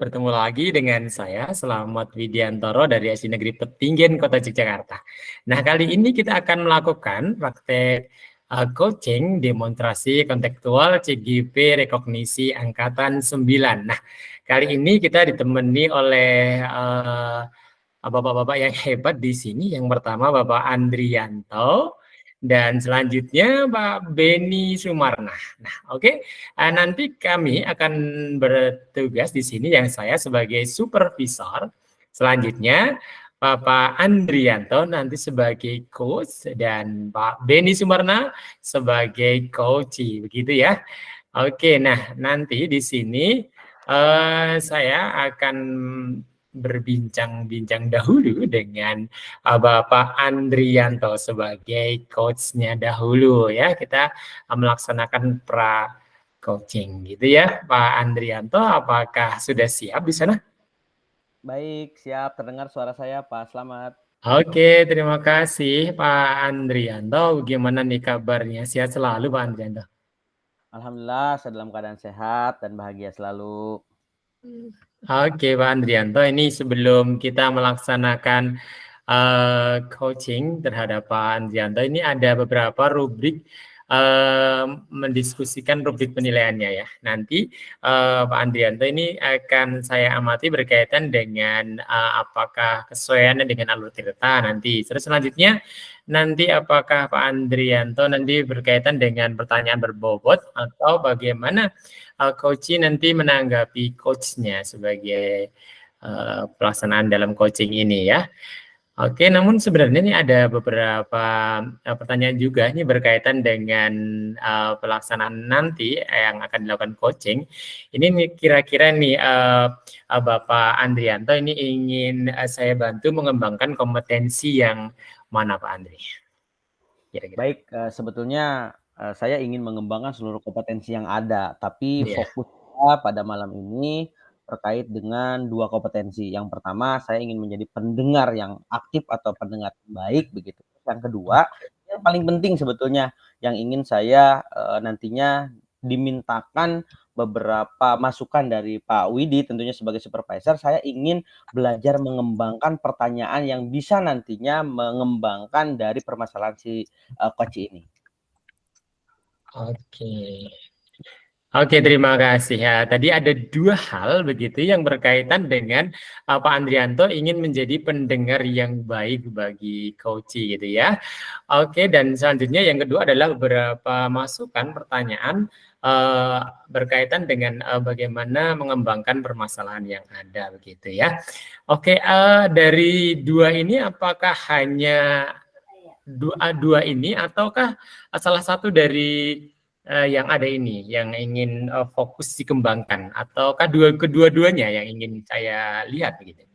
bertemu lagi dengan saya Slamet Widiantoro dari SD Negeri Petinggian Kota Yogyakarta. Nah, kali ini kita akan melakukan praktek coaching demonstrasi kontekstual CGP rekognisi angkatan 9. Nah, kali ini kita ditemani oleh bapak-bapak yang hebat di sini. Yang pertama Bapak Andrianto dan selanjutnya Pak Beni Sumarna. Nah, oke. Nanti kami akan bertugas di sini yang saya sebagai supervisor. Selanjutnya Bapak Andrianto nanti sebagai coach dan Pak Beni Sumarna sebagai coach, begitu ya. Oke, nah nanti di sini saya akan berbincang-bincang dahulu dengan Bapak Andrianto sebagai coachnya dahulu ya. Kita melaksanakan pra coaching gitu ya. Pak Andrianto, apakah sudah siap di sana? Baik, siap. Terdengar suara saya, Pak Slamet. Oke, terima kasih Pak Andrianto. Gimana nih kabarnya? Sehat selalu Pak Andrianto? Alhamdulillah, saya dalam keadaan sehat dan bahagia selalu. Oke, Pak Andrianto, ini sebelum kita melaksanakan coaching terhadap Pak Andrianto, ini ada beberapa rubrik mendiskusikan rubrik penilaiannya ya. Nanti Pak Andrianto ini akan saya amati berkaitan dengan apakah kesesuaiannya dengan alur cerita nanti. Terus selanjutnya nanti apakah Pak Andrianto nanti berkaitan dengan pertanyaan berbobot atau bagaimana coach nanti menanggapi coachnya sebagai pelaksanaan dalam coaching ini ya. Oke, namun sebenarnya ini ada beberapa pertanyaan juga ini berkaitan dengan pelaksanaan nanti yang akan dilakukan coaching. Ini kira-kira nih Bapak Andrianto ini ingin saya bantu mengembangkan kompetensi yang mana Pak Andri? Kira-kira. Baik, sebetulnya saya ingin mengembangkan seluruh kompetensi yang ada, tapi fokusnya pada malam ini terkait dengan dua kompetensi. Yang pertama, saya ingin menjadi pendengar yang aktif atau pendengar yang baik begitu. Yang kedua, yang paling penting sebetulnya yang ingin saya nantinya dimintakan beberapa masukan dari Pak Widi tentunya sebagai supervisor. Saya ingin belajar mengembangkan pertanyaan yang bisa nantinya mengembangkan dari permasalahan si coach ini. Oke, terima kasih ya. Tadi ada dua hal begitu yang berkaitan dengan Pak Andrianto ingin menjadi pendengar yang baik bagi coach gitu ya. Oke, dan selanjutnya yang kedua adalah beberapa masukan pertanyaan berkaitan dengan bagaimana mengembangkan permasalahan yang ada begitu ya. Oke, dari dua ini apakah hanya dua ini ataukah salah satu dari yang ada ini yang ingin fokus dikembangkan ataukah kedua-duanya yang ingin saya lihat begitu?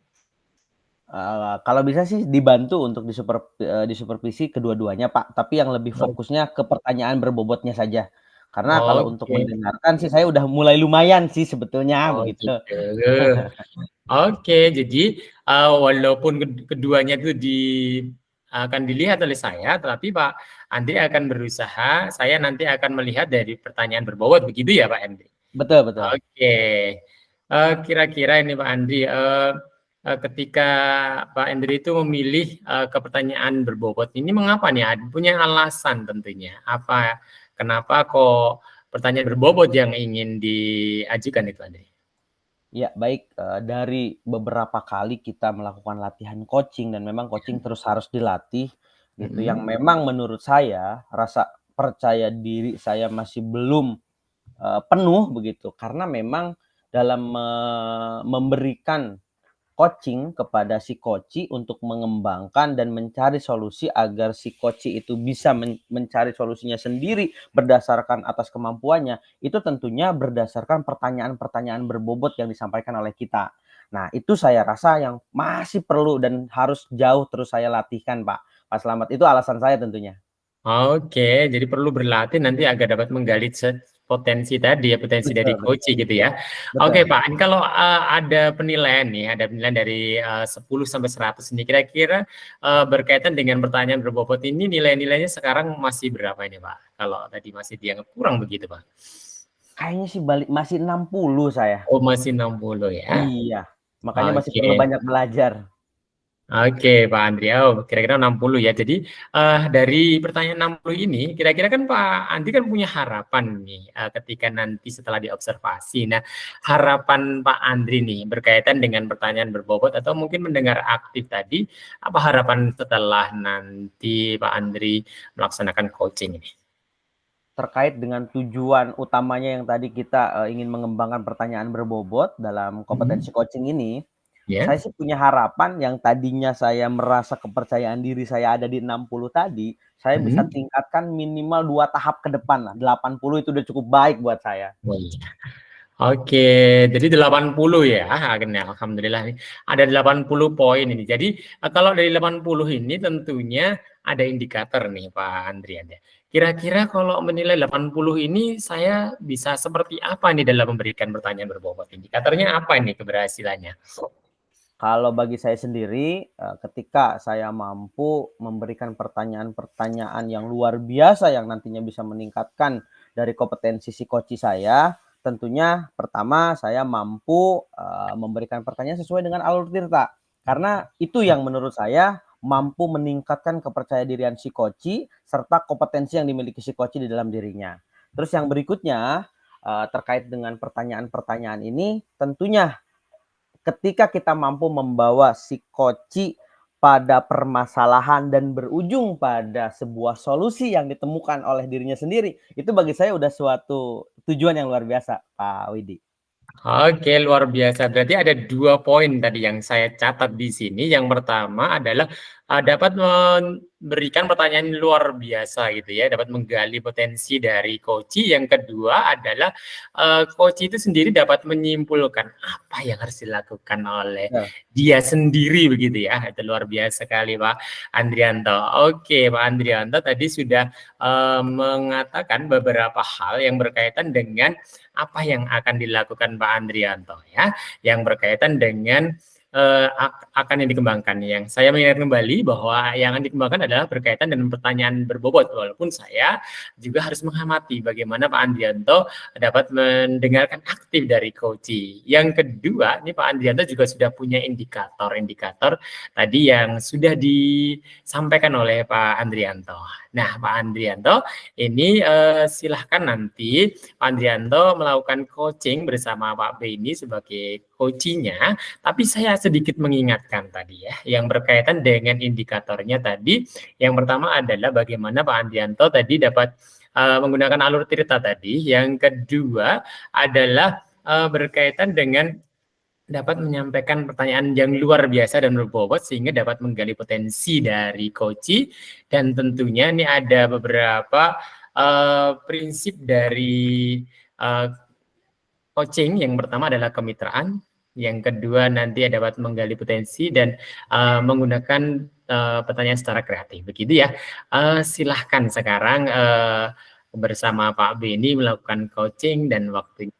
Kalau bisa sih dibantu untuk disupervisi kedua-duanya Pak, tapi yang lebih fokusnya ke pertanyaan berbobotnya saja. Karena kalau untuk mendengarkan sih saya udah mulai lumayan sih sebetulnya begitu. Gitu. Oke, jadi walaupun keduanya itu akan dilihat oleh saya, tapi Pak Andri akan berusaha, saya nanti akan melihat dari pertanyaan berbobot, begitu ya Pak Andri? Betul. Oke, kira-kira ini Pak Andri, ketika Pak Andri itu memilih ke pertanyaan berbobot ini, mengapa nih? Punya alasan tentunya. Kenapa kok pertanyaan berbobot yang ingin diajukan itu Andri? Ya, baik. Dari beberapa kali kita melakukan latihan coaching dan memang coaching terus harus dilatih gitu. Yang memang menurut saya rasa percaya diri saya masih belum penuh begitu. Karena memang dalam memberikan coaching kepada si coach untuk mengembangkan dan mencari solusi agar si coach itu bisa mencari solusinya sendiri berdasarkan atas kemampuannya, itu tentunya berdasarkan pertanyaan-pertanyaan berbobot yang disampaikan oleh kita. Nah, itu saya rasa yang masih perlu dan harus jauh terus saya latihkan, Pak Slamet. Itu alasan saya tentunya. Oke, jadi perlu berlatih nanti agar dapat menggali potensi tadi ya, potensi dari coach gitu ya. Oke Pak, kalau ada penilaian nih, ada penilaian dari 10 sampai 100 ini, kira-kira berkaitan dengan pertanyaan berbobot ini nilai-nilainya sekarang masih berapa ini Pak? Kalau tadi masih dianggap kurang begitu Pak? Kayaknya sih masih 60 saya. Oh, masih 60 ya. Iya, makanya masih Oke. perlu banyak belajar. Oke, Pak Andri. Oh, kira-kira 60 ya. Jadi dari pertanyaan 60 ini, kira-kira kan Pak Andri kan punya harapan nih ketika nanti setelah diobservasi. Nah, harapan Pak Andri nih berkaitan dengan pertanyaan berbobot atau mungkin mendengar aktif tadi, apa harapan setelah nanti Pak Andri melaksanakan coaching ini? Terkait dengan tujuan utamanya yang tadi kita ingin mengembangkan pertanyaan berbobot dalam kompetensi coaching ini, Ya. saya sih punya harapan yang tadinya saya merasa kepercayaan diri saya ada di 60 tadi, saya bisa Hmm. tingkatkan minimal 2 tahap ke depan lah. 80 itu udah cukup baik buat saya. Oh iya. Oke, jadi 80 ya akhirnya. Alhamdulillah nih. Ada 80 poin ini. Jadi kalau dari 80 ini tentunya ada indikator nih Pak Andrian ya. Kira-kira kalau menilai 80 ini saya bisa seperti apa nih dalam memberikan pertanyaan berbobot? Indikatornya apa ini keberhasilannya? Kalau bagi saya sendiri, ketika saya mampu memberikan pertanyaan-pertanyaan yang luar biasa yang nantinya bisa meningkatkan dari kompetensi psikoci saya, tentunya pertama saya mampu, memberikan pertanyaan sesuai dengan alur tirta. Karena itu yang menurut saya mampu meningkatkan kepercayadirian psikoci serta kompetensi yang dimiliki psikoci di dalam dirinya. Terus yang berikutnya, terkait dengan pertanyaan-pertanyaan ini, tentunya ketika kita mampu membawa si koci pada permasalahan dan berujung pada sebuah solusi yang ditemukan oleh dirinya sendiri, itu bagi saya udah suatu tujuan yang luar biasa, Pak Widi. Oke, luar biasa. Berarti ada 2 poin tadi yang saya catat di sini. Yang pertama adalah dapat memberikan pertanyaan luar biasa gitu ya, dapat menggali potensi dari coach. Yang kedua adalah coach itu sendiri dapat menyimpulkan apa yang harus dilakukan oleh Ya. dia sendiri begitu ya. Itu luar biasa sekali Pak Andrianto. Oke, Pak Andrianto tadi sudah mengatakan beberapa hal yang berkaitan dengan apa yang akan dilakukan Pak Andrianto ya, yang berkaitan dengan akan yang dikembangkan. Yang saya mengingat kembali bahwa yang akan dikembangkan adalah berkaitan dengan pertanyaan berbobot, walaupun saya juga harus mengamati bagaimana Pak Andrianto dapat mendengarkan aktif dari coach. Yang kedua, ini Pak Andrianto juga sudah punya indikator-indikator tadi yang sudah disampaikan oleh Pak Andrianto. Nah, Pak Andrianto, ini silahkan nanti Pak Andrianto melakukan coaching bersama Pak Beni sebagai coachingnya, tapi saya sedikit mengingatkan tadi ya, yang berkaitan dengan indikatornya tadi. Yang pertama adalah bagaimana Pak Andrianto tadi dapat menggunakan alur tirta tadi. Yang kedua adalah berkaitan dengan dapat menyampaikan pertanyaan yang luar biasa dan berbobot sehingga dapat menggali potensi dari coach, dan tentunya ini ada beberapa prinsip dari coaching. Yang pertama adalah kemitraan, yang kedua nanti dapat menggali potensi dan menggunakan pertanyaan secara kreatif begitu ya. Silahkan sekarang bersama Pak Beni melakukan coaching dan waktunya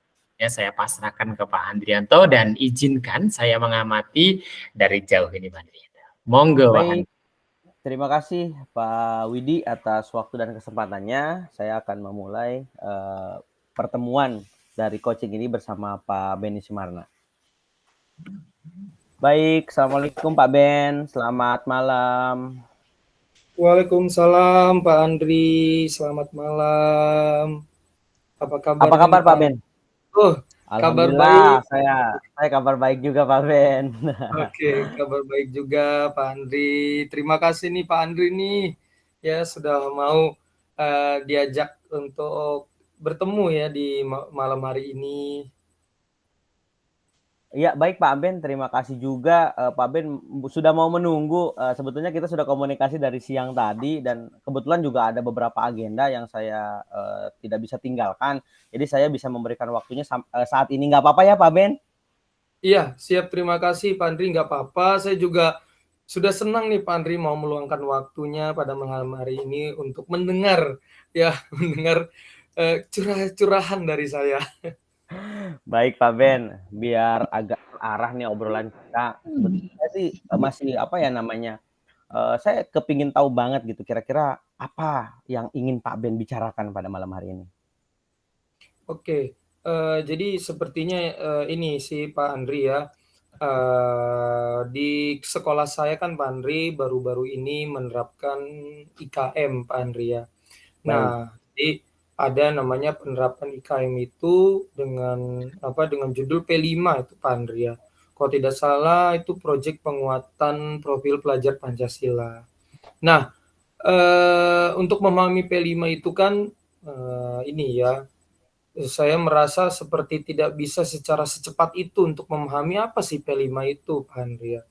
saya pasrahkan ke Pak Andrianto dan izinkan saya mengamati dari jauh ini Pak Andrianto. Monggo Pak Baik, Andrianto. terima kasih Pak Widi atas waktu dan kesempatannya. Saya akan memulai pertemuan dari coaching ini bersama Pak Beni Sumarna. Baik, Assalamualaikum Pak Ben, selamat malam. Waalaikumsalam Pak Andri, selamat malam. Apa Apa kabarnya kabar nih Pak Pak? Ben? Oh, kabar Alhamdulillah, baik. saya kabar baik juga Pak Ben. Oke, kabar baik juga Pak Andri. Terima kasih nih Pak Andri nih, ya sudah mau diajak untuk bertemu ya di malam hari ini. Iya, baik Pak Ben, terima kasih juga Pak Ben sudah mau menunggu. Sebetulnya kita sudah komunikasi dari siang tadi dan kebetulan juga ada beberapa agenda yang saya tidak bisa tinggalkan. Jadi saya bisa memberikan waktunya saat ini. Nggak apa-apa ya Pak Ben? Iya, siap. Terima kasih Pak Andri, nggak apa-apa. Saya juga sudah senang nih Pak Andri mau meluangkan waktunya pada malam hari ini untuk mendengar ya, mendengar curah-curahan dari saya. Baik Pak Ben, biar agak arah nih obrolan kita. Sebetulnya sih masih apa ya namanya? Saya kepingin tahu banget gitu kira-kira apa yang ingin Pak Ben bicarakan pada malam hari ini. Oke, Jadi sepertinya ini sih Pak Andri ya, di sekolah saya kan Pak Andri baru-baru ini menerapkan IKM Pak Andri ya. Baik, Nah, jadi ada namanya penerapan IKM itu dengan judul P5 itu Pak Andri ya. Kalau tidak salah itu proyek penguatan profil pelajar Pancasila. Nah, untuk memahami P5 itu kan, ini ya, saya merasa seperti tidak bisa secara secepat itu untuk memahami apa sih P5 itu, Pak Andrea.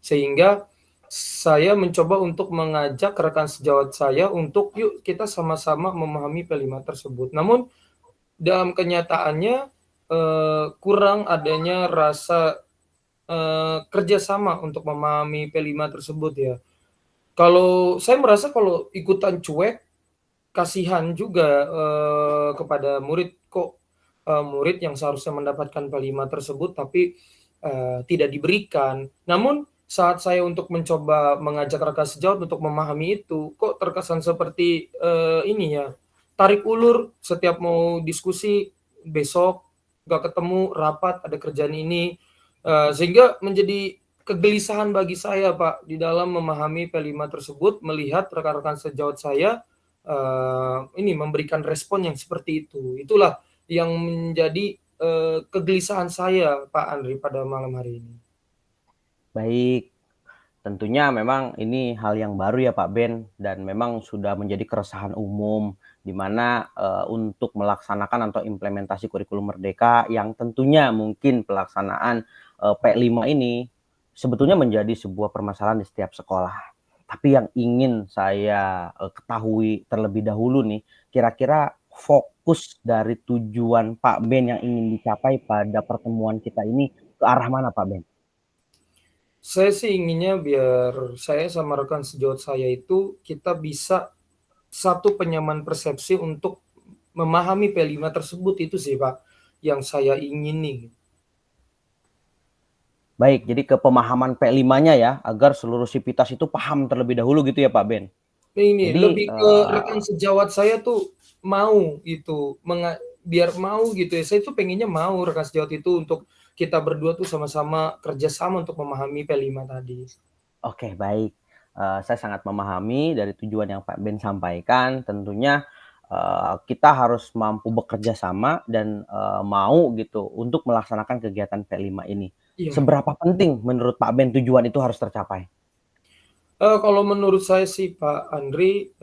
Sehingga saya mencoba untuk mengajak rekan sejawat saya untuk yuk kita sama-sama memahami P5 tersebut. Namun dalam kenyataannya kurang adanya rasa kerjasama untuk memahami P5 tersebut ya. Kalau saya merasa kalau ikutan cuek kasihan juga, kepada murid, kok, murid yang seharusnya mendapatkan P5 tersebut tapi, tidak diberikan. Namun saat saya untuk mencoba mengajak rekan sejawat untuk memahami itu, kok terkesan seperti, ini ya, tarik ulur setiap mau diskusi, besok nggak ketemu, rapat, ada kerjaan ini, sehingga menjadi kegelisahan bagi saya, Pak, di dalam memahami P5 tersebut, melihat rekan-rekan sejawat saya ini memberikan respon yang seperti itu. Itulah yang menjadi, kegelisahan saya, Pak Andri, pada malam hari ini. baik. Tentunya memang ini hal yang baru ya Pak Ben, dan memang sudah menjadi keresahan umum di mana untuk melaksanakan atau implementasi kurikulum merdeka yang tentunya mungkin pelaksanaan P5 ini sebetulnya menjadi sebuah permasalahan di setiap sekolah. Tapi yang ingin saya ketahui terlebih dahulu nih, kira-kira fokus dari tujuan Pak Ben yang ingin dicapai pada pertemuan kita ini ke arah mana Pak Ben? Saya sih inginnya biar saya sama rekan sejawat saya itu kita bisa satu penyamaan persepsi untuk memahami P5 tersebut itu sih, Pak, yang saya ingini. Baik, jadi ke pemahaman P5-nya ya, agar seluruh sivitas itu paham terlebih dahulu gitu ya Pak Ben? Ini Jadi lebih ke rekan sejawat saya tuh mau itu, biar mau gitu ya, saya tuh pengennya mau rekan sejawat itu untuk kita berdua tuh sama-sama kerjasama untuk memahami P5 tadi. oke baik, saya sangat memahami dari tujuan yang Pak Ben sampaikan. Tentunya kita harus mampu bekerja sama dan mau gitu untuk melaksanakan kegiatan P5 ini. Iya. Seberapa penting menurut Pak Ben tujuan itu harus tercapai? Kalau menurut saya sih Pak Andri,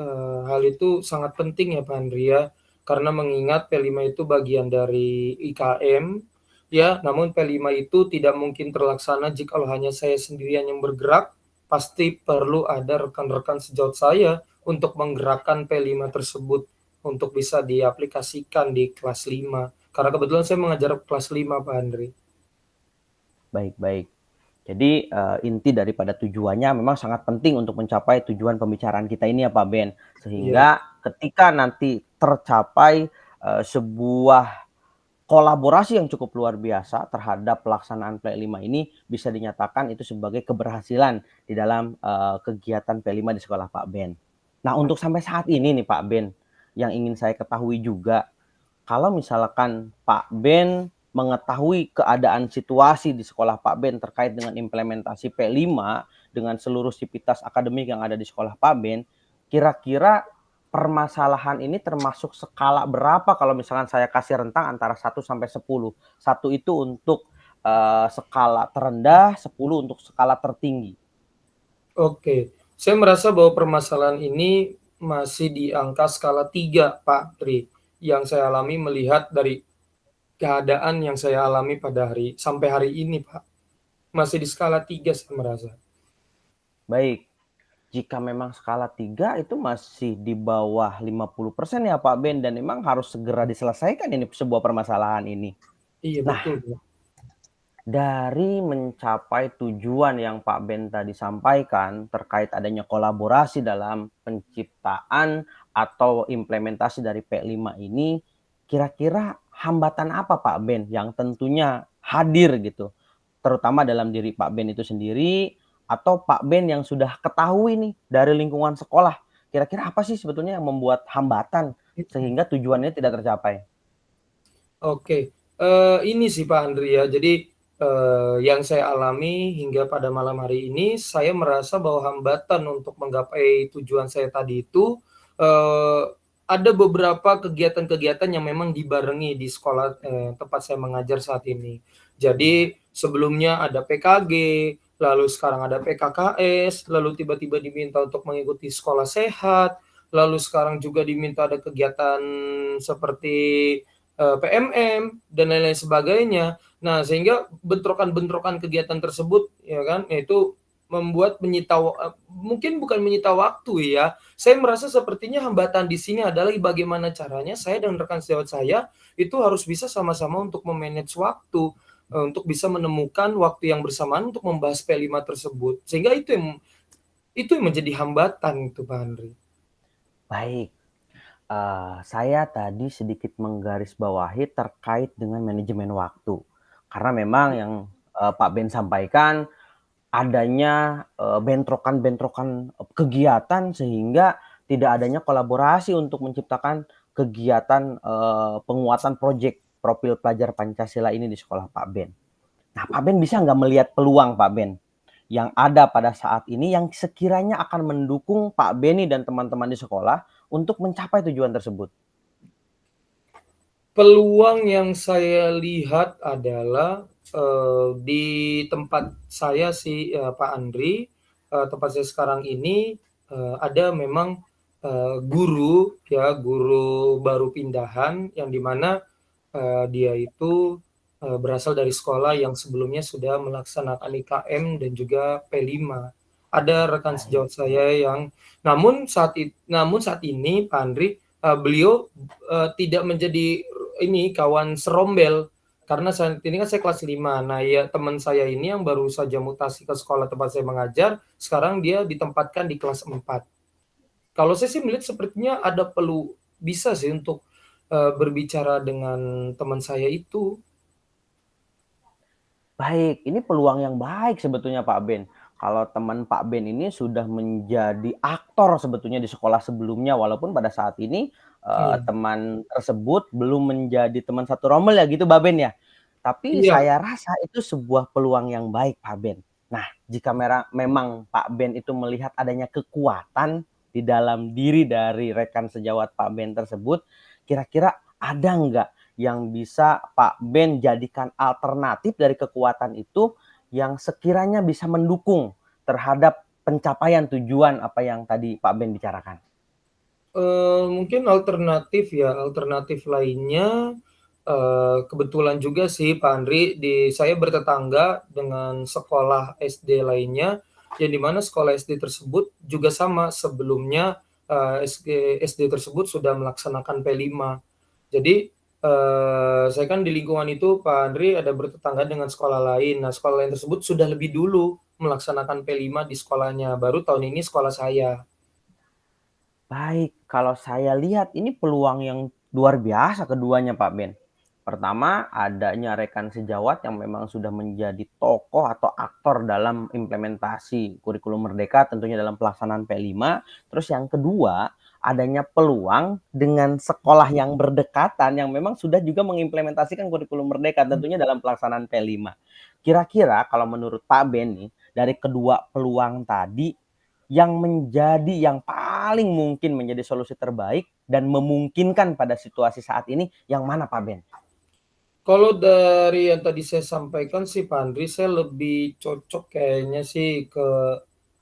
hal itu sangat penting ya Pak Andri ya, karena mengingat P5 itu bagian dari IKM, ya, namun P5 itu tidak mungkin terlaksana jikalau hanya saya sendirian yang bergerak, pasti perlu ada rekan-rekan sejawat saya untuk menggerakkan P5 tersebut, untuk bisa diaplikasikan di kelas 5. Karena kebetulan saya mengajar kelas 5 Pak Andri. Baik baik. Jadi inti daripada tujuannya memang sangat penting untuk mencapai tujuan pembicaraan kita ini ya Pak Ben. Iya. Sehingga ketika nanti tercapai sebuah kolaborasi yang cukup luar biasa terhadap pelaksanaan P5 ini bisa dinyatakan itu sebagai keberhasilan di dalam kegiatan P5 di sekolah Pak Ben. Nah, untuk sampai saat ini nih Pak Ben, yang ingin saya ketahui juga, kalau misalkan Pak Ben mengetahui keadaan situasi di sekolah Pak Ben terkait dengan implementasi P5 dengan seluruh sivitas akademik yang ada di sekolah Pak Ben, kira-kira permasalahan ini termasuk skala berapa kalau misalkan saya kasih rentang antara 1 sampai 10. 1 itu untuk skala terendah, 10 untuk skala tertinggi. Oke, saya merasa bahwa permasalahan ini masih di angka skala 3, Pak Tri, yang saya alami melihat dari keadaan yang saya alami pada sampai hari ini, Pak. Masih di skala 3 saya merasa. Baik, jika memang skala 3 itu masih di bawah 50% ya Pak Ben, dan memang harus segera diselesaikan ini sebuah permasalahan ini. Iya Nah, betul, Pak. dari mencapai tujuan yang Pak Ben tadi sampaikan terkait adanya kolaborasi dalam penciptaan atau implementasi dari P5 ini, kira-kira hambatan apa Pak Ben yang tentunya hadir gitu, terutama dalam diri Pak Ben itu sendiri atau Pak Ben yang sudah ketahui nih dari lingkungan sekolah, kira-kira apa sih sebetulnya yang membuat hambatan sehingga tujuannya tidak tercapai? Oke, ini sih Pak Andri ya, jadi, yang saya alami hingga pada malam hari ini, saya merasa bahwa hambatan untuk menggapai tujuan saya tadi itu, eee, ada beberapa kegiatan-kegiatan yang memang dibarengi di sekolah, tempat saya mengajar saat ini. Jadi sebelumnya ada PKG, lalu sekarang ada PKKS, lalu tiba-tiba diminta untuk mengikuti sekolah sehat, lalu sekarang juga diminta ada kegiatan seperti PMM dan lain-lain sebagainya. Nah, sehingga bentrokan-bentrokan kegiatan tersebut ya kan, itu membuat mungkin bukan menyita waktu ya. Saya merasa sepertinya hambatan di sini adalah bagaimana caranya saya dan rekan sejawat saya itu harus bisa sama-sama untuk me-manage waktu, untuk bisa menemukan waktu yang bersamaan untuk membahas P5 tersebut. Sehingga itu yang menjadi hambatan itu, Pak Andri. Baik. Saya tadi sedikit menggarisbawahi terkait dengan manajemen waktu. Karena memang yang Pak Ben sampaikan adanya bentrokan-bentrokan kegiatan sehingga tidak adanya kolaborasi untuk menciptakan kegiatan penguatan proyek profil pelajar Pancasila ini di sekolah Pak Ben. Nah, Pak Ben bisa nggak melihat peluang Pak Ben yang ada pada saat ini yang sekiranya akan mendukung Pak Beni dan teman-teman di sekolah untuk mencapai tujuan tersebut? Peluang yang saya lihat adalah, di tempat saya sih, Pak Andri, tempat saya sekarang ini, ada memang, guru baru pindahan yang di mana, dia itu, berasal dari sekolah yang sebelumnya sudah melaksanakan IKM dan juga P5. Ada rekan Baik. sejawat saya yang namun saat ini Pak Andri, beliau, tidak menjadi ini kawan serombel, karena saat ini kan saya kelas 5. Nah, ya teman saya ini yang baru saja mutasi ke sekolah tempat saya mengajar, sekarang dia ditempatkan di kelas 4. Kalau saya sih melihat sepertinya bisa sih untuk, berbicara dengan teman saya itu. Baik, ini peluang yang baik sebetulnya Pak Ben. Kalau teman Pak Ben ini sudah menjadi aktor sebetulnya di sekolah sebelumnya, walaupun pada saat ini Iya. teman tersebut belum menjadi teman satu rombel ya gitu Pak Ben ya. Tapi Iya. saya rasa itu sebuah peluang yang baik Pak Ben. Nah, jika memang Pak Ben itu melihat adanya kekuatan di dalam diri dari rekan sejawat Pak Ben tersebut, kira-kira ada nggak yang bisa Pak Ben jadikan alternatif dari kekuatan itu yang sekiranya bisa mendukung terhadap pencapaian tujuan apa yang tadi Pak Ben bicarakan? Mungkin alternatif lainnya, kebetulan juga sih Pak Andri, saya bertetangga dengan sekolah SD lainnya, yang di mana sekolah SD tersebut juga sama sebelumnya, SD tersebut sudah melaksanakan P5. Jadi, saya kan di lingkungan itu Pak Andri ada bertetangga dengan sekolah lain. Nah, sekolah lain tersebut sudah lebih dulu melaksanakan P5 di sekolahnya, baru tahun ini sekolah saya. Baik, kalau saya lihat ini peluang yang luar biasa keduanya Pak Ben. Pertama, adanya rekan sejawat yang memang sudah menjadi tokoh atau aktor dalam implementasi kurikulum merdeka tentunya dalam pelaksanaan P5. Terus yang kedua, adanya peluang dengan sekolah yang berdekatan yang memang sudah juga mengimplementasikan kurikulum merdeka tentunya dalam pelaksanaan P5. Kira-kira kalau menurut Pak Ben nih, dari kedua peluang tadi yang paling mungkin menjadi solusi terbaik dan memungkinkan pada situasi saat ini yang mana Pak Ben? Kalau dari yang tadi saya sampaikan sih Pak Andri, saya lebih cocok kayaknya sih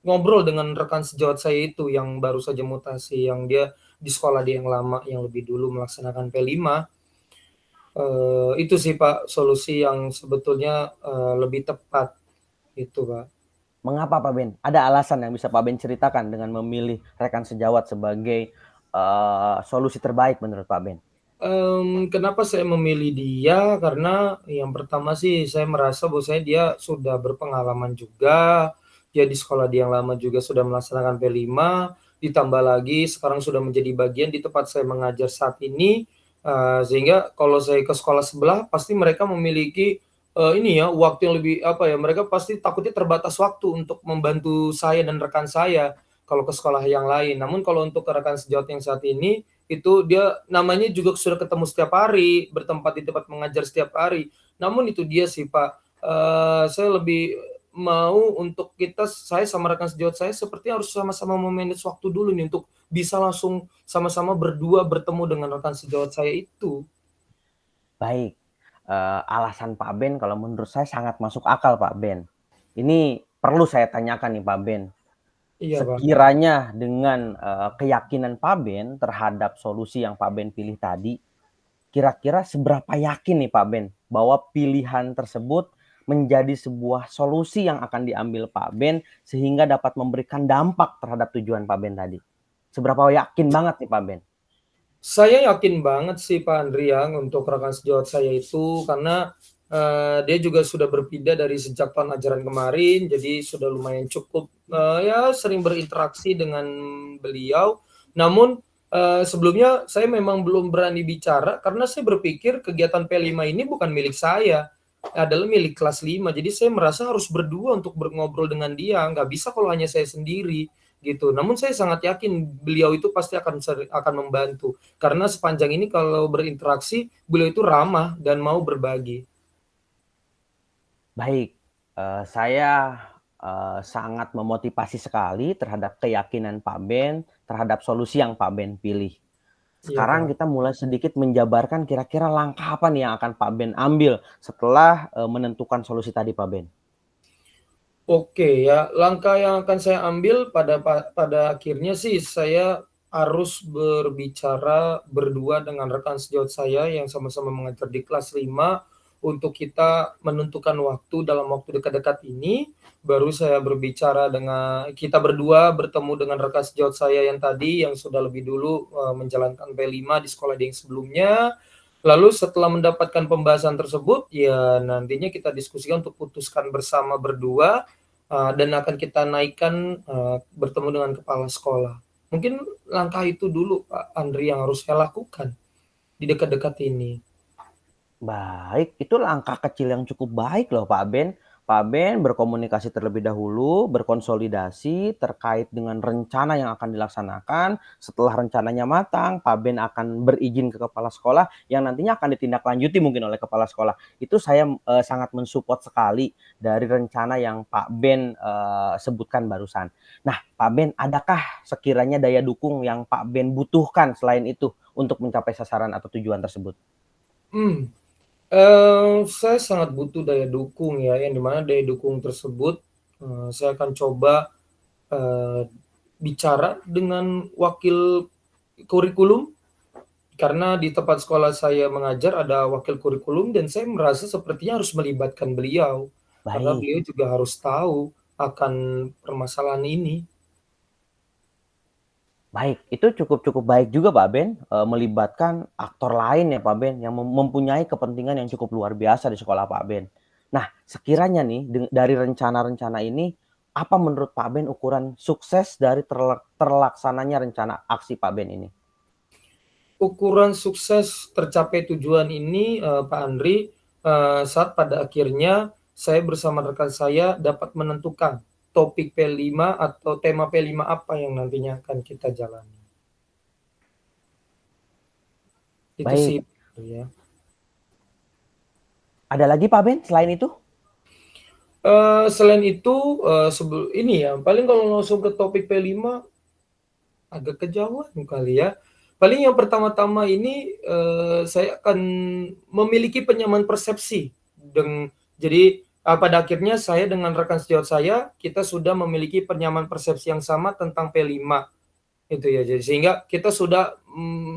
ngobrol dengan rekan sejawat saya itu yang baru saja mutasi, yang dia di sekolah dia yang lama, yang lebih dulu melaksanakan P5. Itu sih Pak, solusi yang sebetulnya, lebih tepat, itu Pak. Mengapa Pak Ben? Ada alasan yang bisa Pak Ben ceritakan dengan memilih rekan sejawat sebagai solusi terbaik menurut Pak Ben? Kenapa saya memilih dia, karena yang pertama sih saya merasa bahwasanya dia sudah berpengalaman juga, dia di sekolah dia yang lama juga sudah melaksanakan P5, ditambah lagi sekarang sudah menjadi bagian di tempat saya mengajar saat ini, sehingga kalau saya ke sekolah sebelah pasti mereka memiliki, ini ya, waktu yang lebih apa ya, mereka pasti takutnya terbatas waktu untuk membantu saya dan rekan saya kalau ke sekolah yang lain. Namun kalau untuk ke rekan sejawat yang saat ini, itu dia namanya juga sudah ketemu setiap hari, bertempat di tempat mengajar setiap hari. Namun itu dia sih Pak, saya lebih mau untuk saya sama rekan sejawat saya sepertinya harus sama-sama me-manage waktu dulu nih untuk bisa langsung sama-sama berdua bertemu dengan rekan sejawat saya itu. Baik, alasan Pak Ben kalau menurut saya sangat masuk akal Pak Ben. Ini perlu saya tanyakan nih Pak Ben. Iya Pak. Sekiranya dengan keyakinan Pak Ben terhadap solusi yang Pak Ben pilih tadi, kira-kira seberapa yakin nih Pak Ben bahwa pilihan tersebut menjadi sebuah solusi yang akan diambil Pak Ben sehingga dapat memberikan dampak terhadap tujuan Pak Ben tadi? Seberapa yakin banget nih Pak Ben? Saya yakin banget sih Pak Andri ya untuk rekan sejawat saya itu karena dia juga sudah berpindah dari sejak tahun ajaran kemarin, jadi sudah lumayan cukup ya sering berinteraksi dengan beliau. Namun sebelumnya saya memang belum berani bicara karena saya berpikir kegiatan P5 ini bukan milik saya, adalah milik kelas 5. Jadi saya merasa harus berdua untuk ngobrol dengan dia, nggak bisa kalau hanya saya sendiri gitu. Namun saya sangat yakin beliau itu pasti akan membantu karena sepanjang ini kalau berinteraksi beliau itu ramah dan mau berbagi. Baik, saya sangat memotivasi sekali terhadap keyakinan Pak Ben, terhadap solusi yang Pak Ben pilih. Iya, Sekarang Pak. kita mulai sedikit menjabarkan kira-kira langkah apa nih yang akan Pak Ben ambil setelah menentukan solusi tadi Pak Ben. Oke ya, langkah yang akan saya ambil pada akhirnya sih saya harus berbicara berdua dengan rekan sejawat saya yang sama-sama mengajar di kelas 5 untuk kita menentukan waktu dalam waktu dekat-dekat ini. Baru saya berbicara dengan kita berdua bertemu dengan rekan sejawat saya yang tadi yang sudah lebih dulu menjalankan P5 di sekolah yang sebelumnya. Lalu setelah mendapatkan pembahasan tersebut, ya nantinya kita diskusikan untuk putuskan bersama berdua dan akan kita naikkan bertemu dengan kepala sekolah. Mungkin langkah itu dulu Pak Andri yang harus saya lakukan di dekat-dekat ini. Baik, itu langkah kecil yang cukup baik loh Pak Ben. Pak Ben berkomunikasi terlebih dahulu, berkonsolidasi terkait dengan rencana yang akan dilaksanakan. Setelah rencananya matang, Pak Ben akan berizin ke kepala sekolah yang nantinya akan ditindaklanjuti mungkin oleh kepala sekolah. Itu saya sangat mensupport sekali dari rencana yang Pak Ben sebutkan barusan. Nah, Pak Ben, adakah sekiranya daya dukung yang Pak Ben butuhkan selain itu untuk mencapai sasaran atau tujuan tersebut? Saya sangat butuh daya dukung ya, yang dimana daya dukung tersebut, saya akan coba, bicara dengan wakil kurikulum, karena di tempat sekolah saya mengajar ada wakil kurikulum dan saya merasa sepertinya harus melibatkan beliau, karena Baik. beliau juga harus tahu akan permasalahan ini. Baik, itu cukup baik juga Pak Ben, melibatkan aktor lain ya Pak Ben, yang mempunyai kepentingan yang cukup luar biasa di sekolah Pak Ben. Nah, sekiranya nih dari rencana-rencana ini, apa menurut Pak Ben ukuran sukses dari terlaksananya rencana aksi Pak Ben ini? Ukuran sukses tercapai tujuan ini, Pak Andri, saat pada akhirnya saya bersama rekan saya dapat menentukan topik P5 atau tema P5 apa yang nantinya akan kita jalani. Itu sih, Baik, ya. ada lagi Pak Ben selain itu? Selain itu, ini ya, paling kalau langsung ke topik P5 agak kejauhan kali ya. Paling yang pertama-tama ini, saya akan memiliki penyamaan persepsi jadi, pada akhirnya saya dengan rekan sejawat saya, kita sudah memiliki penyamaan persepsi yang sama tentang P5, itu ya. Jadi sehingga kita sudah,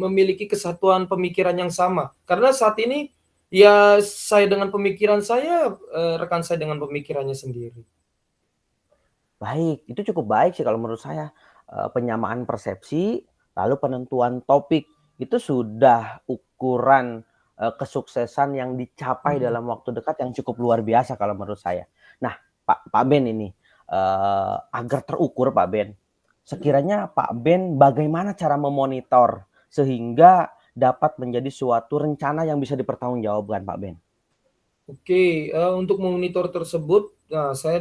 memiliki kesatuan pemikiran yang sama. Karena saat ini, ya saya dengan pemikiran saya, rekan saya dengan pemikirannya sendiri. Baik, itu cukup baik sih kalau menurut saya. Penyamaan persepsi, lalu penentuan topik, itu sudah ukuran kesuksesan yang dicapai Mhm. dalam waktu dekat yang cukup luar biasa kalau menurut saya. Nah, Pak Ben ini, agar terukur Pak Ben, sekiranya Pak Ben bagaimana cara memonitor sehingga dapat menjadi suatu rencana yang bisa dipertanggungjawabkan Pak Ben? Oke, untuk memonitor tersebut, saya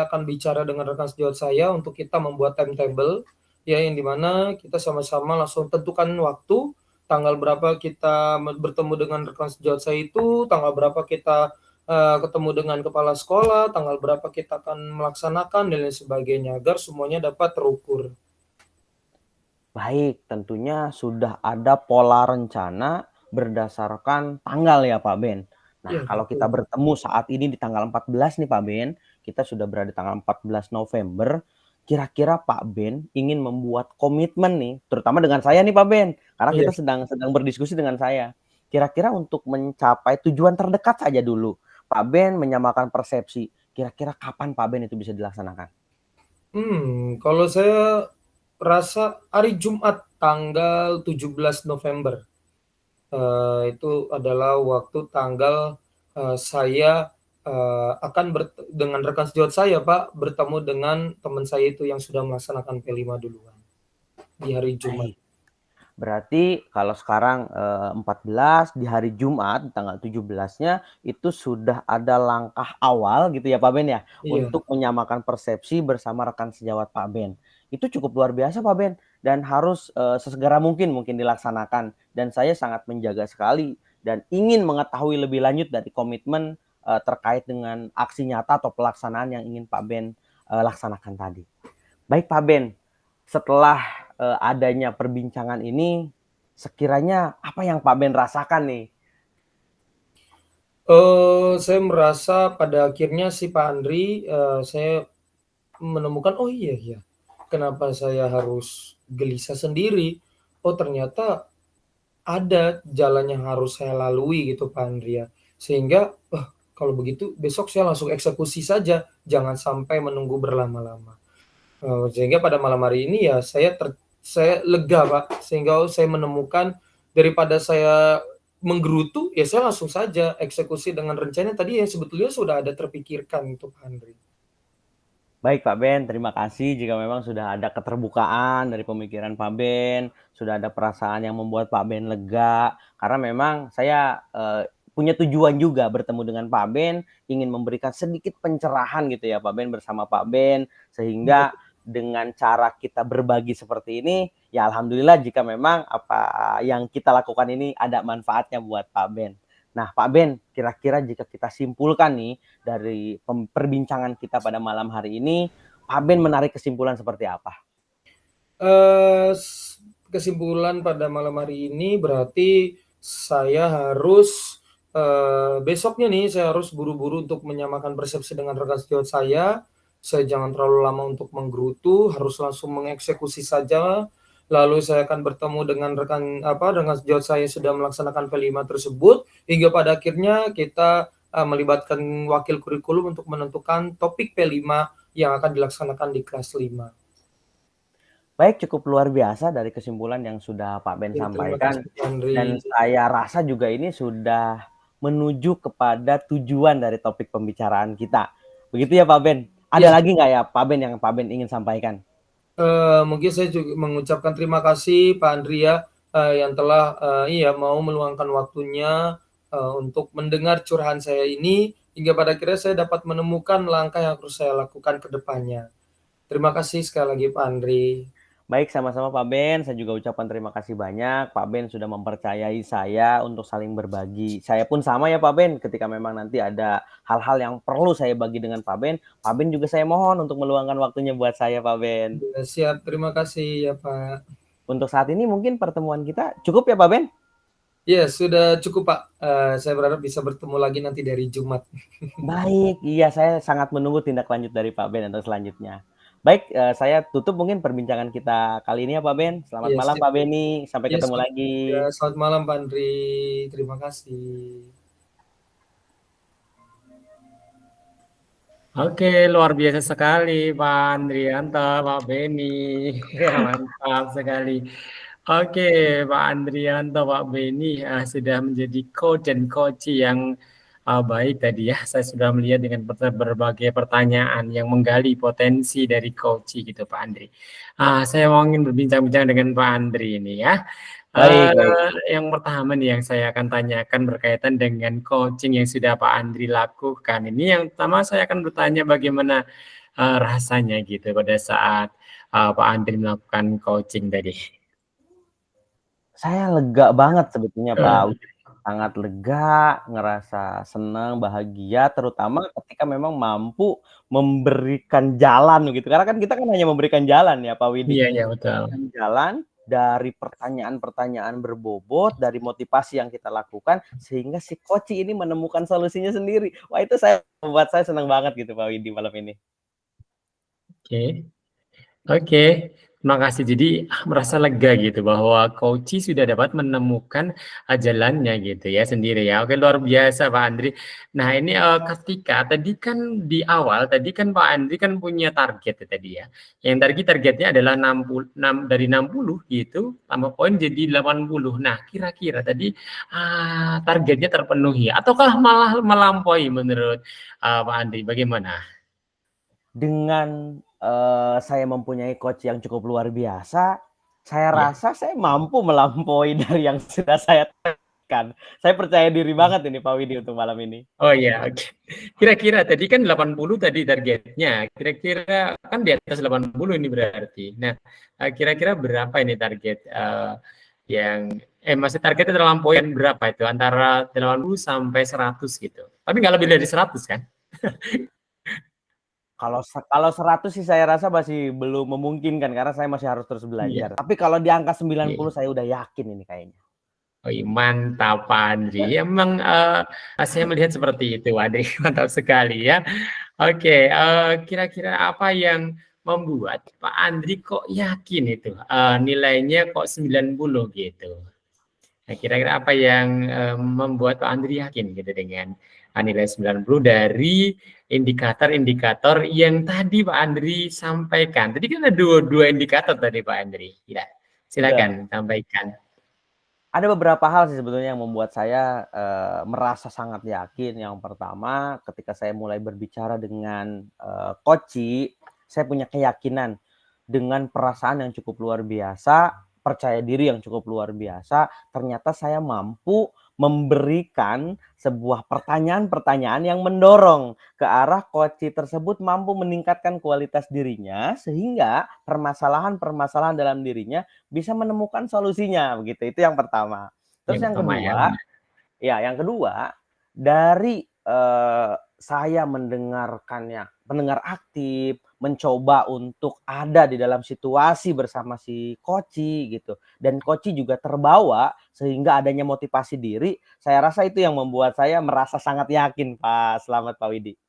akan bicara dengan rekan sejawat saya untuk kita membuat timetable, ya, yang dimana kita sama-sama langsung tentukan waktu, tanggal berapa kita bertemu dengan rekan sejawat saya itu, tanggal berapa kita ketemu dengan kepala sekolah, tanggal berapa kita akan melaksanakan dan lain sebagainya agar semuanya dapat terukur. Baik, tentunya sudah ada pola rencana berdasarkan tanggal ya Pak Ben. Nah, Iya, kalau kita betul. bertemu saat ini di tanggal 14 nih Pak Ben, kita sudah berada di tanggal 14 November, kira-kira Pak Ben ingin membuat komitmen nih, terutama dengan saya nih Pak Ben, karena Iya. kita sedang berdiskusi dengan saya. Kira-kira untuk mencapai tujuan terdekat saja dulu, Pak Ben menyamakan persepsi. Kira-kira kapan Pak Ben itu bisa dilaksanakan? Kalau saya rasa hari Jumat tanggal 17 November. Itu adalah waktu tanggal, saya, akan dengan rekan sejawat saya, Pak, bertemu dengan teman saya itu yang sudah melaksanakan P5 duluan, di hari Jumat. Baik. Berarti kalau sekarang 14 di hari Jumat tanggal 17-nya itu sudah ada langkah awal gitu ya Pak Ben ya Iya. untuk menyamakan persepsi bersama rekan sejawat Pak Ben. Itu cukup luar biasa Pak Ben dan harus sesegera mungkin dilaksanakan dan saya sangat menjaga sekali dan ingin mengetahui lebih lanjut dari komitmen terkait dengan aksi nyata atau pelaksanaan yang ingin Pak Ben laksanakan tadi. Baik Pak Ben, setelah adanya perbincangan ini, sekiranya apa yang Pak Ben rasakan nih? Saya merasa pada akhirnya sih Pak Andri, saya menemukan, "Oh iya ya, kenapa saya harus gelisah sendiri? Oh ternyata ada jalan yang harus saya lalui," gitu Pak Andri ya. Sehingga, kalau begitu besok saya langsung eksekusi saja, jangan sampai menunggu berlama-lama. Sehingga pada malam hari ini ya saya lega Pak, sehingga saya menemukan daripada saya menggerutu, ya saya langsung saja eksekusi dengan rencana tadi yang sebetulnya sudah ada terpikirkan untuk Pak Andri. Baik Pak Ben, terima kasih jika memang sudah ada keterbukaan dari pemikiran Pak Ben, sudah ada perasaan yang membuat Pak Ben lega, karena memang saya punya tujuan juga bertemu dengan Pak Ben, ingin memberikan sedikit pencerahan gitu ya Pak Ben bersama Pak Ben, Iya. sehingga dengan cara kita berbagi seperti ini, ya alhamdulillah jika memang apa yang kita lakukan ini ada manfaatnya buat Pak Ben. Nah Pak Ben, kira-kira jika kita simpulkan nih, dari perbincangan kita pada malam hari ini, Pak Ben menarik kesimpulan seperti apa? Eee, Kesimpulan pada malam hari ini berarti saya harus, besoknya nih saya harus buru-buru untuk menyamakan persepsi dengan rekan sejawat saya. Saya jangan terlalu lama untuk menggerutu, harus langsung mengeksekusi saja. Lalu saya akan bertemu dengan dengan sejawat saya yang sudah melaksanakan P5 tersebut, hingga pada akhirnya kita, melibatkan wakil kurikulum untuk menentukan topik P5 yang akan dilaksanakan di kelas 5. Baik, cukup luar biasa dari kesimpulan yang sudah Pak Ben Ya, terima sampaikan kasih Andri. dan saya rasa juga ini sudah menuju kepada tujuan dari topik pembicaraan kita. Begitu ya Pak Ben? Ada Iya. lagi nggak ya Pak Ben yang Pak Ben ingin sampaikan? Mungkin saya juga mengucapkan terima kasih Pak Andri ya, yang telah, mau meluangkan waktunya, untuk mendengar curahan saya ini, hingga pada akhirnya saya dapat menemukan langkah yang harus saya lakukan ke depannya. Terima kasih sekali lagi Pak Andri. Baik, sama-sama Pak Ben. Saya juga ucapkan terima kasih banyak. Pak Ben sudah mempercayai saya untuk saling berbagi. Saya pun sama ya Pak Ben, ketika memang nanti ada hal-hal yang perlu saya bagi dengan Pak Ben juga saya mohon untuk meluangkan waktunya buat saya Pak Ben. Ya, siap, terima kasih ya Pak. Untuk saat ini mungkin pertemuan kita cukup ya Pak Ben? Ya, sudah cukup Pak, saya berharap bisa bertemu lagi nanti dari Jumat. Baik, iya saya sangat menunggu tindak lanjut dari Pak Ben untuk selanjutnya. Baik, saya tutup mungkin perbincangan kita kali ini ya Pak Ben. Selamat Iya, malam sip. Pak Beni, sampai Iya, ketemu lagi. selamat malam Pak Andri, terima kasih. Oke, luar biasa sekali Pak Andrianto, Pak Beni. Mantap sekali. Oke, Pak Andrianto, Pak Beni sudah menjadi coach dan coach yang baik tadi ya. Saya sudah melihat dengan berbagai pertanyaan yang menggali potensi dari coach gitu Pak Andri. Saya mau ingin berbincang-bincang dengan Pak Andri ini ya. Baik, baik. Yang pertama nih yang saya akan tanyakan berkaitan dengan coaching yang sudah Pak Andri lakukan. Ini yang pertama saya akan bertanya bagaimana rasanya gitu pada saat Pak Andri melakukan coaching tadi? Saya lega banget sebetulnya Pak Heeh. Awi. Sangat lega, ngerasa senang, bahagia, terutama ketika memang mampu memberikan jalan gitu. Karena kan kita kan hanya memberikan jalan ya Pak Widi. Iya iya betul. Memberikan jalan dari pertanyaan-pertanyaan berbobot, dari motivasi yang kita lakukan, sehingga si coach ini menemukan solusinya sendiri. Wah itu membuat saya senang banget gitu Pak Widi malam ini. Oke. Oke, terima kasih. Jadi merasa lega gitu bahwa coach sudah dapat menemukan jalannya gitu ya sendiri ya. Oke, luar biasa Pak Andri. Nah ini ketika tadi kan di awal tadi kan Pak Andri kan punya target ya tadi ya. Yang targetnya adalah 66 dari 60 gitu, tambah poin jadi 80. Nah kira-kira tadi targetnya terpenuhi ataukah malah melampaui menurut Pak Andri? Bagaimana? Dengan saya mempunyai coach yang cukup luar biasa, saya Iya. rasa saya mampu melampaui dari yang sudah saya targetkan. Saya percaya diri banget ini Pak Widi untuk malam ini. Oh iya, oke. Kira-kira tadi kan 80 tadi targetnya. Kira-kira kan di atas 80 ini berarti. Nah, kira-kira berapa ini target yang masih targetnya terlampauan berapa itu? Antara 80 sampai 100 gitu. Tapi nggak lebih dari 100 kan? Kalau 100 sih saya rasa masih belum memungkinkan karena saya masih harus terus belajar. Iya. Tapi kalau di angka 90 Iya. saya udah yakin ini kayaknya. Oh iya, mantap Pak Andri. Emang saya melihat seperti itu, Andri. Mantap sekali ya. Oke, kira-kira apa yang membuat Pak Andri kok yakin itu nilainya kok 90 gitu? Nah, kira-kira apa yang membuat Pak Andri yakin gitu dengan nilai 90 dari indikator-indikator yang tadi Pak Andri sampaikan? Tadi kan ada dua indikator tadi Pak Andri. Ya, silakan sampaikan. Ada beberapa hal sih sebetulnya yang membuat saya merasa sangat yakin. Yang pertama, ketika saya mulai berbicara dengan coach, saya punya keyakinan dengan perasaan yang cukup luar biasa, percaya diri yang cukup luar biasa, ternyata saya mampu memberikan sebuah pertanyaan-pertanyaan yang mendorong ke arah coach tersebut mampu meningkatkan kualitas dirinya sehingga permasalahan-permasalahan dalam dirinya bisa menemukan solusinya begitu. Itu yang pertama. Terus yang kedua, yang kedua dari saya pendengar aktif, mencoba untuk ada di dalam situasi bersama si coach gitu. Dan coach juga terbawa sehingga adanya motivasi diri. Saya rasa itu yang membuat saya merasa sangat yakin, Pak. Selamat Pak Widi.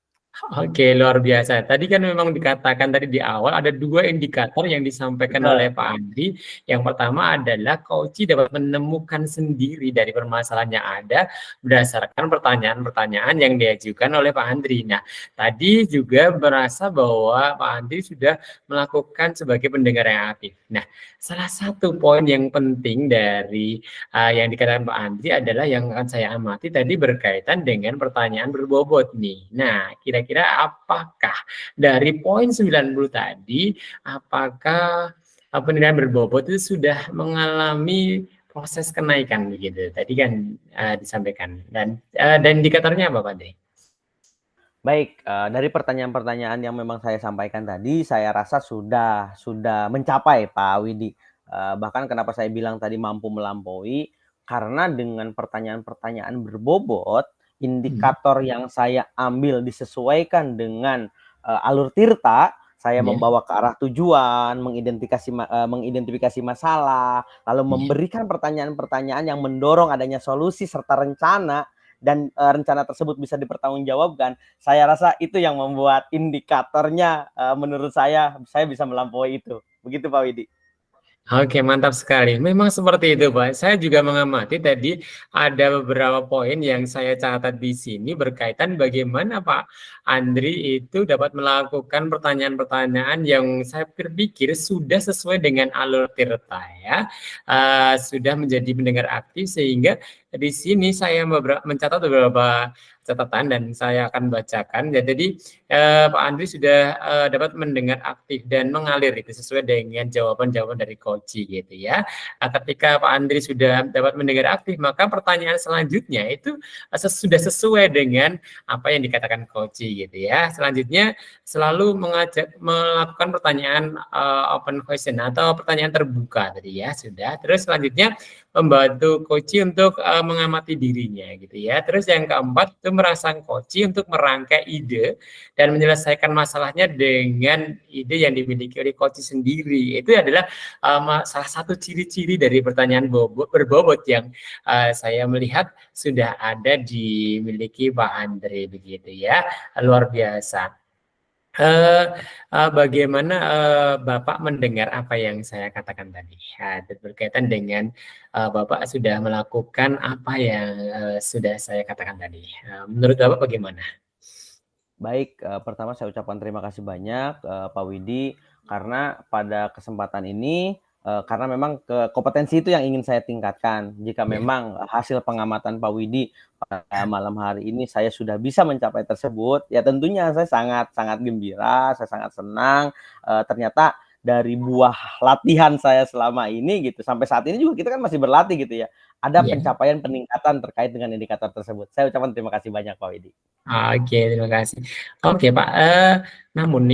Oke, luar biasa. Tadi kan memang dikatakan tadi di awal ada dua indikator yang disampaikan oleh Pak Andri. Yang pertama adalah coach dapat menemukan sendiri dari permasalahan yang ada berdasarkan pertanyaan-pertanyaan yang diajukan oleh Pak Andri. Nah, tadi juga merasa bahwa Pak Andri sudah melakukan sebagai pendengar yang aktif. Nah, salah satu poin yang penting dari yang dikatakan Pak Andri adalah yang akan saya amati tadi berkaitan dengan pertanyaan berbobot nih. Nah, kira-kira apakah dari poin 90 tadi, apakah penilaian berbobot itu sudah mengalami proses kenaikan begitu? Tadi kan disampaikan dan indikatornya apa Pak Andri? Baik, dari pertanyaan-pertanyaan yang memang saya sampaikan tadi, saya rasa sudah mencapai Pak Widi. Bahkan kenapa saya bilang tadi mampu melampaui, karena dengan pertanyaan-pertanyaan berbobot, indikator yang saya ambil disesuaikan dengan alur tirta, saya membawa ke arah tujuan, mengidentifikasi masalah, lalu memberikan pertanyaan-pertanyaan yang mendorong adanya solusi serta rencana, dan rencana tersebut bisa dipertanggungjawabkan. Saya rasa itu yang membuat indikatornya menurut saya bisa melampaui itu. Begitu Pak Widi. Oke, mantap sekali. Memang seperti itu, Pak. Saya juga mengamati tadi ada beberapa poin yang saya catat di sini berkaitan bagaimana Pak Andri itu dapat melakukan pertanyaan-pertanyaan yang saya berpikir sudah sesuai dengan alur tirta ya. Sudah menjadi pendengar aktif sehingga di sini saya mencatat beberapa catatan dan saya akan bacakan. Ya, jadi Pak Andri sudah dapat mendengar aktif dan mengalir itu sesuai dengan jawaban-jawaban dari Koci gitu ya. Ketika Pak Andri sudah dapat mendengar aktif, maka pertanyaan selanjutnya itu sudah sesuai dengan apa yang dikatakan Koci gitu ya. Selanjutnya selalu melakukan pertanyaan open question atau pertanyaan terbuka tadi ya sudah. Terus selanjutnya membantu Koci untuk mengamati dirinya gitu ya. Terus yang keempat itu merangsang Koci untuk merangkai ide dan menyelesaikan masalahnya dengan ide yang dimiliki oleh Koci sendiri. Itu adalah salah satu ciri-ciri dari pertanyaan berbobot yang saya melihat sudah ada dimiliki Pak Andre begitu ya. Luar biasa. Bagaimana Bapak mendengar apa yang saya katakan tadi? Berkaitan dengan Bapak sudah melakukan apa yang sudah saya katakan tadi. Menurut Bapak bagaimana? Baik, pertama saya ucapkan terima kasih banyak, Pak Widi, karena pada kesempatan ini, karena memang kompetensi itu yang ingin saya tingkatkan. Jika Ya. memang hasil pengamatan Pak Widi pada malam hari ini saya sudah bisa mencapai tersebut, ya tentunya saya sangat gembira, saya sangat senang, ternyata dari buah latihan saya selama ini gitu, sampai saat ini juga kita kan masih berlatih gitu ya, ada Iya. pencapaian peningkatan terkait dengan indikator tersebut. Saya ucapkan terima kasih banyak Pak Widi. Oke, terima kasih. Oke, Pak. Namun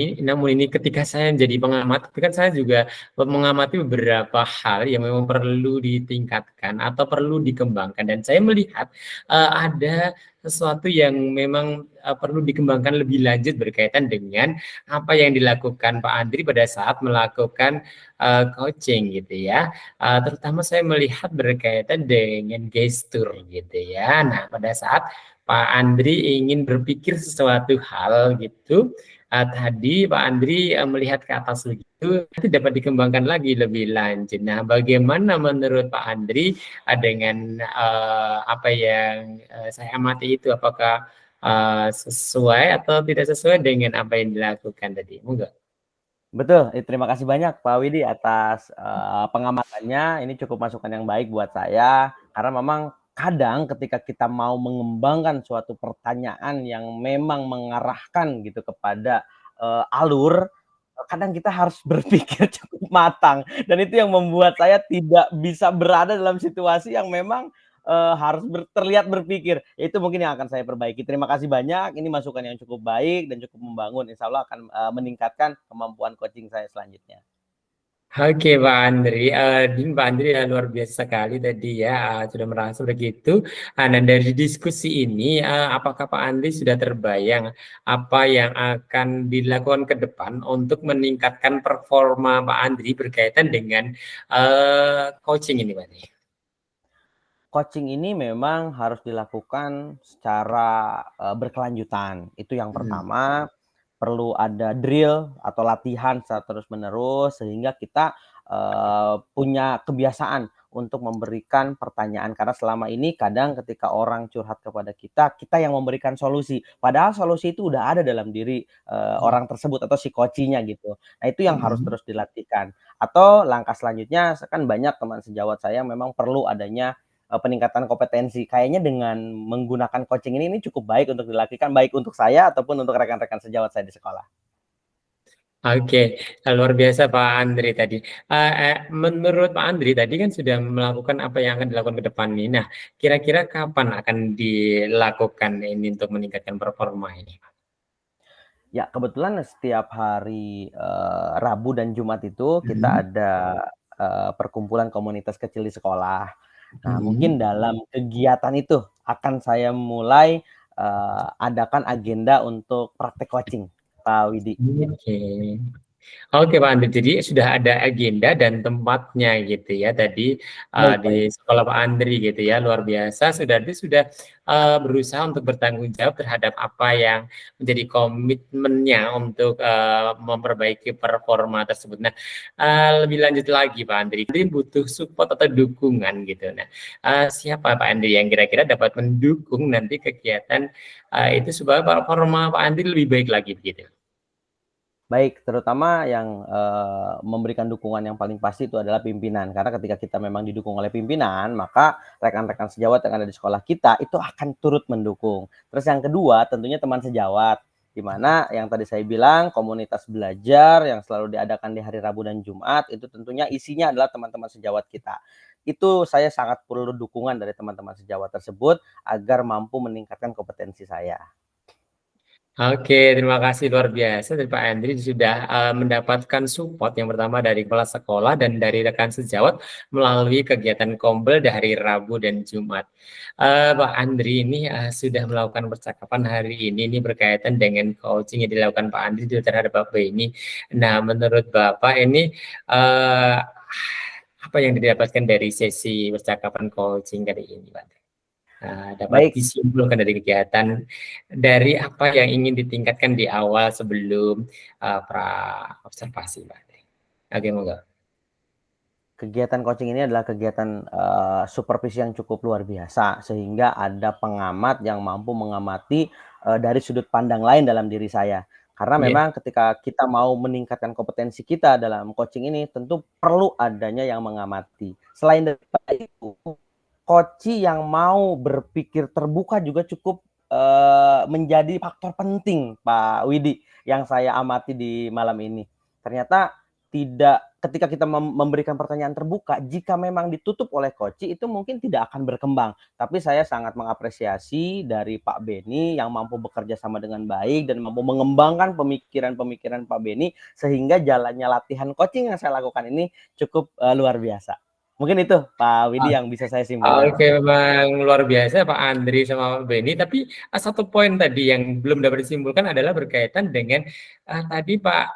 ini ketika saya menjadi pengamat, itu kan saya juga mengamati beberapa hal yang memang perlu ditingkatkan atau perlu dikembangkan. Dan saya melihat ada sesuatu yang memang perlu dikembangkan lebih lanjut berkaitan dengan apa yang dilakukan Pak Andri pada saat melakukan coaching gitu ya. Terutama saya melihat berkaitan dengan gestur gitu ya. Nah, pada saat Pak Andri ingin berpikir sesuatu hal gitu. Tadi Pak Andri melihat ke atas begitu, itu dapat dikembangkan lagi lebih lanjut. Nah, bagaimana menurut Pak Andri dengan apa yang saya amati itu, apakah sesuai atau tidak sesuai dengan apa yang dilakukan tadi? Monggo. Betul, terima kasih banyak Pak Widi atas pengamatannya. Ini cukup masukan yang baik buat saya, karena memang kadang ketika kita mau mengembangkan suatu pertanyaan yang memang mengarahkan gitu kepada alur, kadang kita harus berpikir cukup matang, dan itu yang membuat saya tidak bisa berada dalam situasi yang memang harus terlihat berpikir. Itu mungkin yang akan saya perbaiki. Terima kasih banyak, ini masukan yang cukup baik dan cukup membangun. Insya Allah akan meningkatkan kemampuan coaching saya selanjutnya. Oke Pak Andri, ini Pak Andri luar biasa sekali tadi ya, sudah merasa begitu. Dan dari diskusi ini, apakah Pak Andri sudah terbayang apa yang akan dilakukan ke depan untuk meningkatkan performa Pak Andri berkaitan dengan coaching ini Pak Andri? Coaching ini memang harus dilakukan secara berkelanjutan. Itu yang pertama. Perlu ada drill atau latihan secara terus-menerus sehingga kita punya kebiasaan untuk memberikan pertanyaan, karena selama ini kadang ketika orang curhat kepada kita, kita yang memberikan solusi. Padahal solusi itu udah ada dalam diri orang tersebut atau si coaching-nya gitu. Nah, itu yang harus terus dilatihkan. Atau langkah selanjutnya, kan banyak teman sejawat saya yang memang perlu adanya peningkatan kompetensi. Kayaknya dengan menggunakan coaching ini cukup baik untuk dilakukan, baik untuk saya ataupun untuk rekan-rekan sejawat saya di sekolah. Oke, luar biasa Pak Andri tadi. Menurut Pak Andri tadi kan sudah melakukan apa yang akan dilakukan ke depan ini. Nah, kira-kira kapan akan dilakukan ini untuk meningkatkan performa ini? Ya, kebetulan setiap hari Rabu dan Jumat itu kita ada perkumpulan komunitas kecil di sekolah. Nah, mungkin dalam kegiatan itu akan saya mulai adakan agenda untuk praktek coaching, Pak Widi. Oke. Oke Pak Andri, jadi sudah ada agenda dan tempatnya gitu ya tadi di sekolah Pak Andri gitu ya, luar biasa. Sudah berusaha untuk bertanggung jawab terhadap apa yang menjadi komitmennya untuk memperbaiki performa tersebut. Nah, lebih lanjut lagi Pak Andri, ini butuh support atau dukungan gitu. Nah, siapa Pak Andri yang kira-kira dapat mendukung nanti kegiatan itu supaya performa Pak Andri lebih baik lagi begitu? Baik, terutama yang memberikan dukungan yang paling pasti itu adalah pimpinan. Karena ketika kita memang didukung oleh pimpinan, maka rekan-rekan sejawat yang ada di sekolah kita itu akan turut mendukung. Terus yang kedua, tentunya teman sejawat, di mana yang tadi saya bilang komunitas belajar yang selalu diadakan di hari Rabu dan Jumat itu tentunya isinya adalah teman-teman sejawat kita. Itu saya sangat perlu dukungan dari teman-teman sejawat tersebut agar mampu meningkatkan kompetensi saya. Oke, terima kasih luar biasa dari Pak Andri sudah mendapatkan support yang pertama dari kepala sekolah dan dari rekan sejawat melalui kegiatan Kombel dari Rabu dan Jumat. Pak Andri ini sudah melakukan percakapan hari ini berkaitan dengan coaching yang dilakukan Pak Andri terhadap Bapak ini. Nah, menurut Bapak ini apa yang didapatkan dari sesi percakapan coaching kali ini, Pak Andri? Dapat Baik. disimpulkan dari kegiatan dari apa yang ingin ditingkatkan di awal sebelum pra observasi, Pak. Oke, moga. Kegiatan coaching ini adalah kegiatan supervisi yang cukup luar biasa sehingga ada pengamat yang mampu mengamati dari sudut pandang lain dalam diri saya. Karena memang ketika kita mau meningkatkan kompetensi kita dalam coaching ini tentu perlu adanya yang mengamati. Selain daripada itu, coach yang mau berpikir terbuka juga cukup menjadi faktor penting, Pak Widi, yang saya amati di malam ini. Ternyata ketika kita memberikan pertanyaan terbuka, jika memang ditutup oleh coach itu mungkin tidak akan berkembang. Tapi saya sangat mengapresiasi dari Pak Beni yang mampu bekerja sama dengan baik dan mampu mengembangkan pemikiran-pemikiran Pak Beni sehingga jalannya latihan coaching yang saya lakukan ini cukup luar biasa. Mungkin itu Pak Widi yang bisa saya simpulkan. Oke, memang luar biasa Pak Andri sama Pak Beni. Tapi satu poin tadi yang belum dapat disimpulkan adalah berkaitan dengan tadi Pak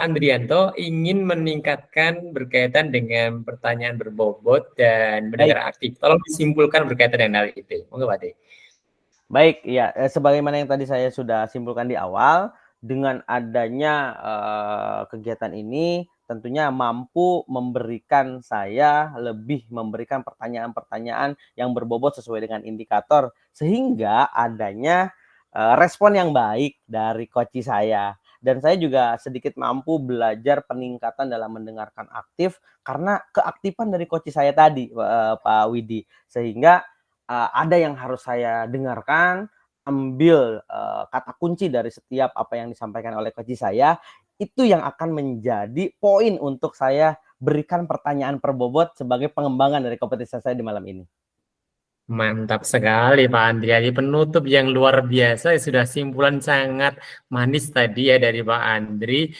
Andrianto ingin meningkatkan berkaitan dengan pertanyaan berbobot dan mendengar aktif. Tolong disimpulkan berkaitan dengan hal itu. Monggo Pak De. Baik, ya sebagaimana yang tadi saya sudah simpulkan di awal, dengan adanya kegiatan ini tentunya mampu memberikan saya lebih memberikan pertanyaan-pertanyaan yang berbobot sesuai dengan indikator sehingga adanya respon yang baik dari coach saya. Dan saya juga sedikit mampu belajar peningkatan dalam mendengarkan aktif karena keaktifan dari coach saya tadi, Pak Widi. Sehingga ada yang harus saya dengarkan, ambil kata kunci dari setiap apa yang disampaikan oleh coach saya, itu yang akan menjadi poin untuk saya berikan pertanyaan perbobot sebagai pengembangan dari kompetensi saya di malam ini. Mantap sekali Pak Andriani, penutup yang luar biasa, sudah simpulan sangat manis tadi ya dari Pak Andri.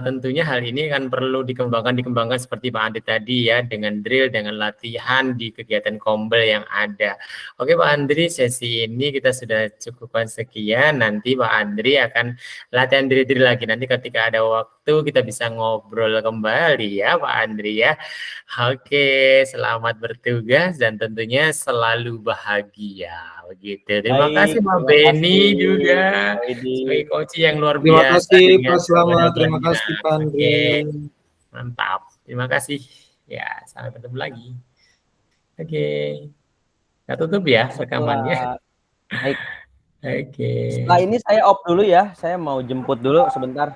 Tentunya hal ini akan perlu dikembangkan seperti Pak Andri tadi ya, dengan drill, dengan latihan di kegiatan Kombel yang ada. Oke Pak Andri, sesi ini kita sudah cukupkan sekian. Nanti Pak Andri akan latihan drill lagi. Nanti ketika ada waktu kita bisa ngobrol kembali ya Pak Andri ya. Oke, selamat bertugas dan tentunya selalu bahagia begitu. Terima kasih Pak Beni juga sebagai coach yang luar Terima biasa kasih dengan Pak Slamet, terima jawabannya. kasih Pak Andri. Oke, mantap. Terima kasih. Ya, sampai ketemu lagi. Oke. Kita tutup ya rekamannya. Baik. Oke. Setelah ini saya off dulu ya, saya mau jemput dulu sebentar.